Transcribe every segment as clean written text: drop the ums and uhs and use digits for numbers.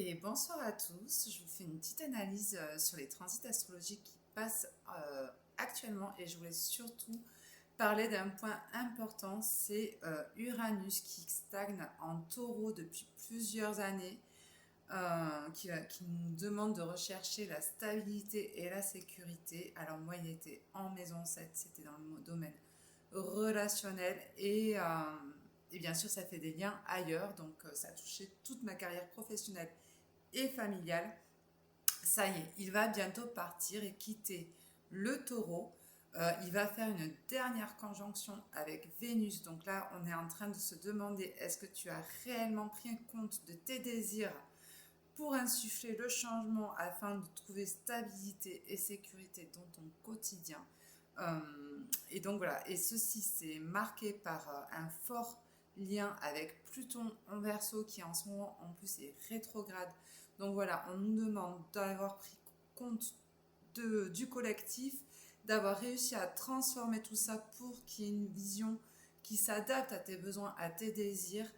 Et bonsoir à tous, je vous fais une petite analyse sur les transits astrologiques qui passent actuellement et je voulais surtout parler d'un point important, c'est Uranus qui stagne en taureau depuis plusieurs années, qui nous demande de rechercher la stabilité et la sécurité. Alors moi il était en maison 7, c'était dans le domaine relationnel et bien sûr ça fait des liens ailleurs, donc ça a touché toute ma carrière professionnelle et familiale. Ça y est, il va bientôt partir et quitter le taureau. Il va faire une dernière conjonction avec Vénus. Donc là, on est en train de se demander, est-ce que tu as réellement pris compte de tes désirs pour insuffler le changement afin de trouver stabilité et sécurité dans ton quotidien. Euh, et donc voilà, et ceci c'est marqué par un fort lien avec Pluton en Verseau qui en ce moment en plus est rétrograde. Donc voilà, on nous demande d'avoir pris compte du collectif, d'avoir réussi à transformer tout ça pour qu'il y ait une vision qui s'adapte à tes besoins, à tes désirs.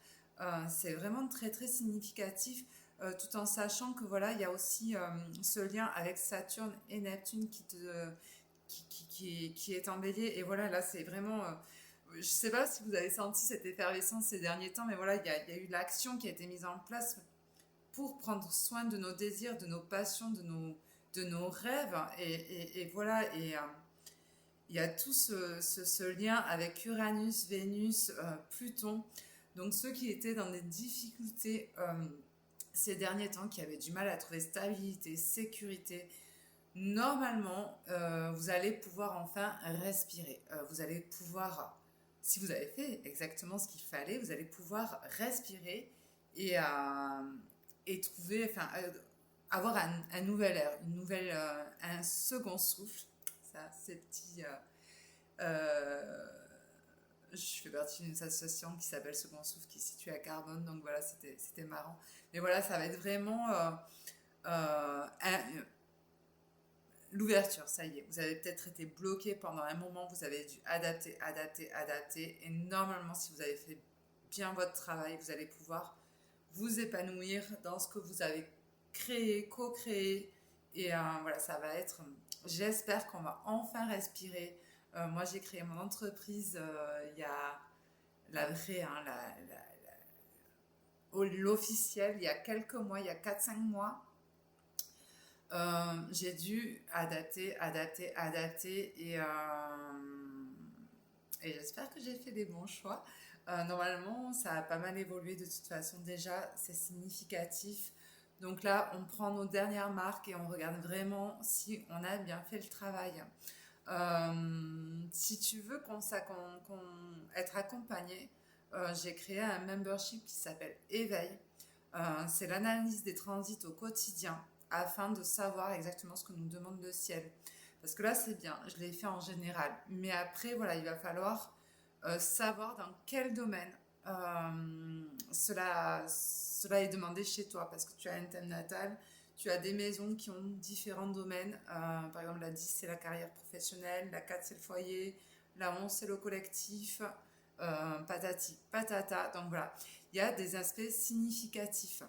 C'est vraiment très très significatif, tout en sachant que voilà, il y a aussi ce lien avec Saturne et Neptune qui est en bélier. Et voilà, là c'est vraiment... je sais pas si vous avez senti cette effervescence ces derniers temps, mais voilà, il y a eu l'action qui a été mise en place pour prendre soin de nos désirs, de nos passions, de nos rêves. Et voilà, et il y a tout ce lien avec Uranus, Vénus, Pluton. Donc ceux qui étaient dans des difficultés ces derniers temps, qui avaient du mal à trouver stabilité, sécurité, normalement, vous allez pouvoir enfin respirer. Vous allez pouvoir, si vous avez fait exactement ce qu'il fallait, vous allez pouvoir respirer et, et trouver, enfin, avoir un nouvel air, un second souffle. Ça, ces petits. Je fais partie d'une association qui s'appelle Second Souffle, qui est située à Carbone, donc voilà, c'était marrant. Mais voilà, ça va être vraiment l'ouverture, ça y est. Vous avez peut-être été bloqué pendant un moment, vous avez dû adapter. Et normalement, si vous avez fait bien votre travail, vous allez pouvoir vous épanouir dans ce que vous avez créé, co-créé. Et voilà, ça va être... J'espère qu'on va enfin respirer. Moi, j'ai créé mon entreprise il y a la vraie, hein, l'officiel, il y a quelques mois, il y a 4 5 mois. J'ai dû adapter et j'espère que j'ai fait des bons choix. Normalement, ça a pas mal évolué de toute façon. Déjà, c'est significatif. Donc là, on prend nos dernières marques et on regarde vraiment si on a bien fait le travail. Si tu veux être accompagné, j'ai créé un membership qui s'appelle Éveil. C'est l'analyse des transits au quotidien afin de savoir exactement ce que nous demande le ciel. Parce que là, c'est bien, je l'ai fait en général. Mais après, voilà, il va falloir savoir dans quel domaine cela est demandé chez toi. Parce que tu as un thème natal, tu as des maisons qui ont différents domaines. Par exemple, la 10, c'est la carrière professionnelle, la 4, c'est le foyer, la 11, c'est le collectif, patati patata. Donc voilà, il y a des aspects significatifs.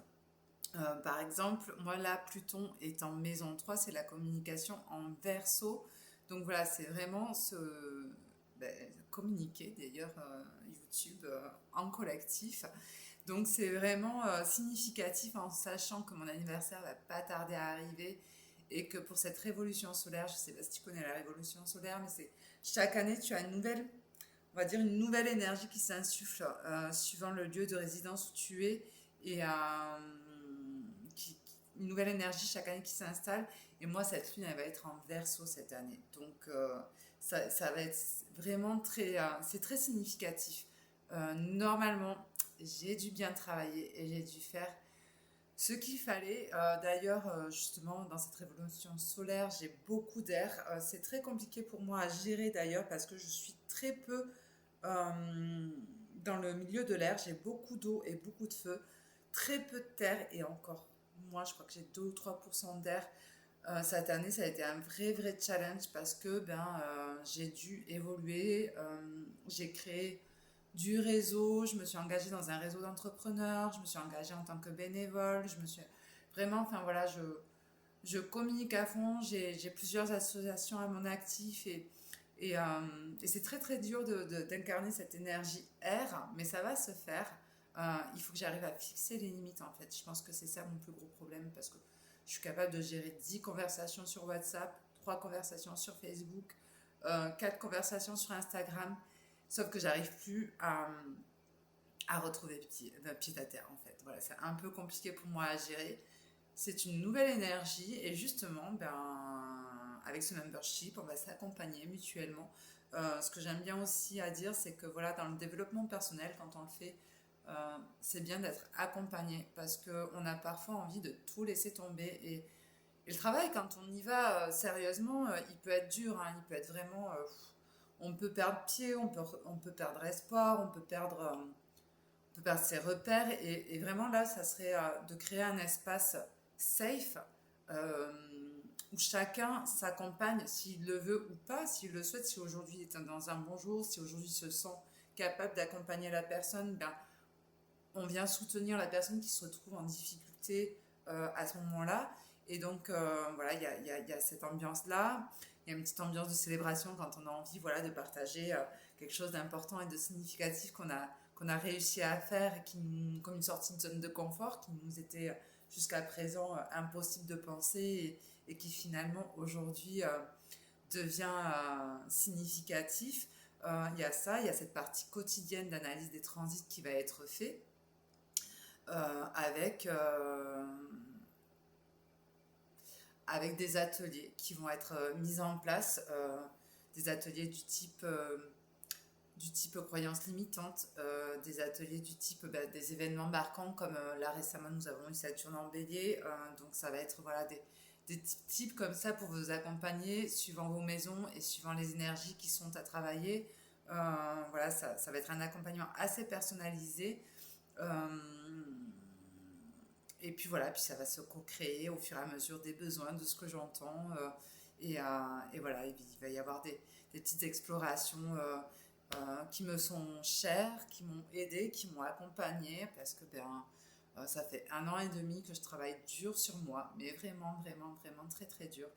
Par exemple, moi là, Pluton est en maison 3, c'est la communication en verso. Donc voilà, c'est vraiment communiquer, d'ailleurs, YouTube en collectif. Donc c'est vraiment significatif en sachant que mon anniversaire va pas tarder à arriver et que pour cette révolution solaire, je sais pas si tu connais la révolution solaire, mais c'est chaque année tu as on va dire une nouvelle énergie qui s'insuffle suivant le lieu de résidence où tu es et une nouvelle énergie chaque année qui s'installe. Et moi, cette lune, elle va être en verso cette année. Donc, ça va être vraiment c'est très significatif. Normalement, j'ai dû bien travailler et j'ai dû faire ce qu'il fallait. D'ailleurs, justement, dans cette révolution solaire, j'ai beaucoup d'air. C'est très compliqué pour moi à gérer d'ailleurs parce que je suis très peu dans le milieu de l'air. J'ai beaucoup d'eau et beaucoup de feu, très peu de terre et encore, moi, je crois que j'ai 2 ou 3% d'air. Cette année, ça a été un vrai challenge parce que j'ai dû évoluer. J'ai créé du réseau, je me suis engagée dans un réseau d'entrepreneurs, je me suis engagée en tant que bénévole, vraiment, enfin voilà, je communique à fond, j'ai plusieurs associations à mon actif et c'est très très dur d'incarner cette énergie R, mais ça va se faire. Il faut que j'arrive à fixer les limites en fait. Je pense que c'est ça mon plus gros problème parce que je suis capable de gérer 10 conversations sur WhatsApp, 3 conversations sur Facebook, 4 conversations sur Instagram, sauf que j'arrive plus à retrouver pied à terre en fait. Voilà, c'est un peu compliqué pour moi à gérer. C'est une nouvelle énergie et justement, avec ce membership, on va s'accompagner mutuellement. Ce que j'aime bien aussi à dire, c'est que voilà, dans le développement personnel, quand on le fait, c'est bien d'être accompagné parce qu'on a parfois envie de tout laisser tomber. Et le travail, quand on y va sérieusement, il peut être dur, hein, il peut être vraiment... on peut perdre pied, on peut perdre espoir, on peut perdre ses repères. Et vraiment là, ça serait de créer un espace safe euh, où chacun s'accompagne s'il le veut ou pas, s'il le souhaite, si aujourd'hui il est dans un bon jour, si aujourd'hui il se sent capable d'accompagner la personne, ben, on vient soutenir la personne qui se retrouve en difficulté à ce moment-là. Et donc, voilà, il y a cette ambiance-là. Il y a une petite ambiance de célébration quand on a envie voilà, de partager quelque chose d'important et de significatif qu'on a réussi à faire, comme une sortie de zone de confort qui nous était jusqu'à présent impossible de penser et qui finalement aujourd'hui devient significatif. Il y a ça, il y a cette partie quotidienne d'analyse des transits qui va être faite avec, avec des ateliers qui vont être mis en place, des ateliers du type croyances limitantes, des ateliers du type des événements marquants comme là récemment nous avons eu Saturne en bélier, donc ça va être voilà, des types comme ça pour vous accompagner suivant vos maisons et suivant les énergies qui sont à travailler. Voilà, ça va être un accompagnement assez personnalisé. Et puis voilà, puis ça va se co-créer au fur et à mesure des besoins, de ce que j'entends. Et voilà, il va y avoir des petites explorations qui me sont chères, qui m'ont aidée, qui m'ont accompagnée, parce que ça fait 1 an et demi que je travaille dur sur moi, mais vraiment, vraiment, vraiment très, très dur.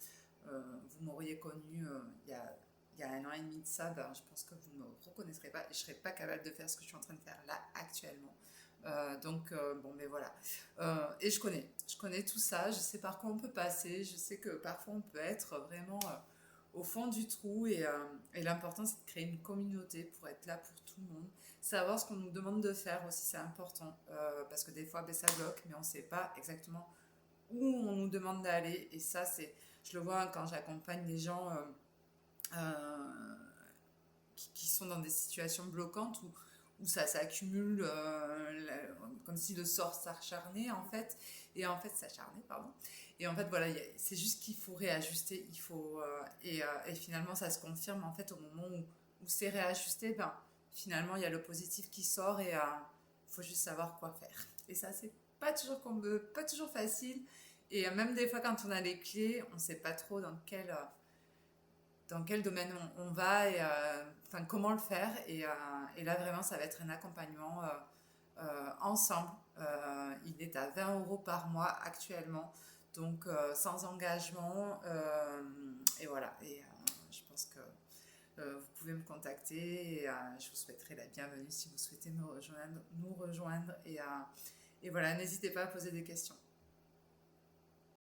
Vous m'auriez connu il y a 1 an et demi de ça, je pense que vous ne me reconnaîtrez pas et je ne serais pas capable de faire ce que je suis en train de faire là actuellement. Bon, mais voilà. Et je connais tout ça, je sais par quoi on peut passer, je sais que parfois on peut être vraiment au fond du trou et l'important c'est de créer une communauté pour être là pour tout le monde. Savoir ce qu'on nous demande de faire aussi, c'est important parce que des fois ça bloque, mais on ne sait pas exactement où on nous demande d'aller. Et ça, je le vois quand j'accompagne des gens qui sont dans des situations bloquantes où ça s'accumule comme si le sort s'acharnait en fait. Et en fait, s'acharnait, pardon. Et en fait, voilà, c'est juste qu'il faut réajuster. Et finalement, ça se confirme en fait au moment où c'est réajusté. Finalement, il y a le positif qui sort et il faut juste savoir quoi faire. Et ça, c'est pas toujours facile. Et même des fois, quand on a les clés, on ne sait pas trop dans quel domaine on va et comment le faire. Et là, vraiment, ça va être un accompagnement ensemble. Il est à 20 € par mois actuellement, donc sans engagement. Et voilà. Et je pense que vous pouvez me contacter et je vous souhaiterai la bienvenue si vous souhaitez nous rejoindre. Et voilà, n'hésitez pas à poser des questions.